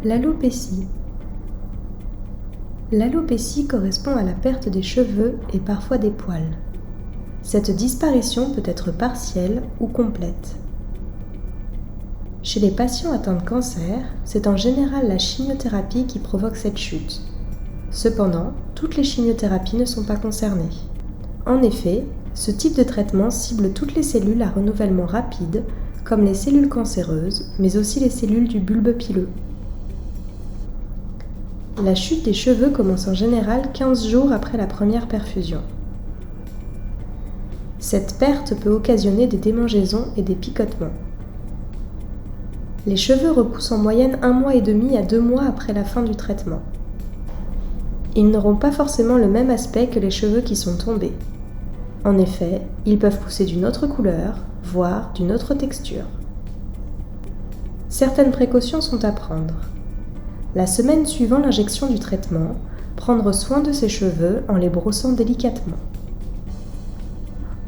L'alopécie. L'alopécie correspond à la perte des cheveux et parfois des poils. Cette disparition peut être partielle ou complète. Chez les patients atteints de cancer, c'est en général la chimiothérapie qui provoque cette chute. Cependant, toutes les chimiothérapies ne sont pas concernées. En effet, ce type de traitement cible toutes les cellules à renouvellement rapide, comme les cellules cancéreuses, mais aussi les cellules du bulbe pileux. La chute des cheveux commence en général 15 jours après la première perfusion. Cette perte peut occasionner des démangeaisons et des picotements. Les cheveux repoussent en moyenne 1 mois et demi à 2 mois après la fin du traitement. Ils n'auront pas forcément le même aspect que les cheveux qui sont tombés. En effet, ils peuvent pousser d'une autre couleur, voire d'une autre texture. Certaines précautions sont à prendre. La semaine suivant l'injection du traitement, prendre soin de ses cheveux en les brossant délicatement.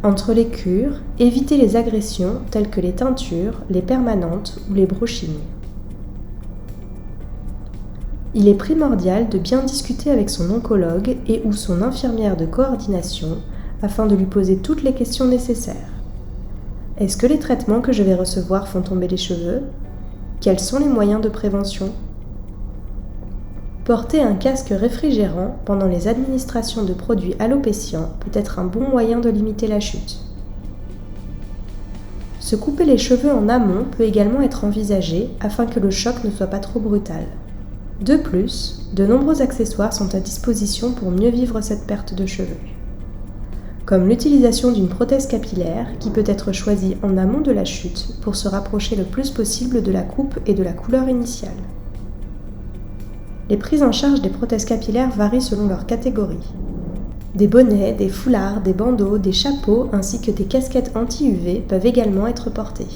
Entre les cures, évitez les agressions telles que les teintures, les permanentes ou les brushings. Il est primordial de bien discuter avec son oncologue et ou son infirmière de coordination afin de lui poser toutes les questions nécessaires. Est-ce que les traitements que je vais recevoir font tomber les cheveux ? Quels sont les moyens de prévention ? Porter un casque réfrigérant pendant les administrations de produits alopéciants peut être un bon moyen de limiter la chute. Se couper les cheveux en amont peut également être envisagé afin que le choc ne soit pas trop brutal. De plus, de nombreux accessoires sont à disposition pour mieux vivre cette perte de cheveux. Comme l'utilisation d'une prothèse capillaire qui peut être choisie en amont de la chute pour se rapprocher le plus possible de la coupe et de la couleur initiale. Les prises en charge des prothèses capillaires varient selon leur catégorie. Des bonnets, des foulards, des bandeaux, des chapeaux ainsi que des casquettes anti-UV peuvent également être portés.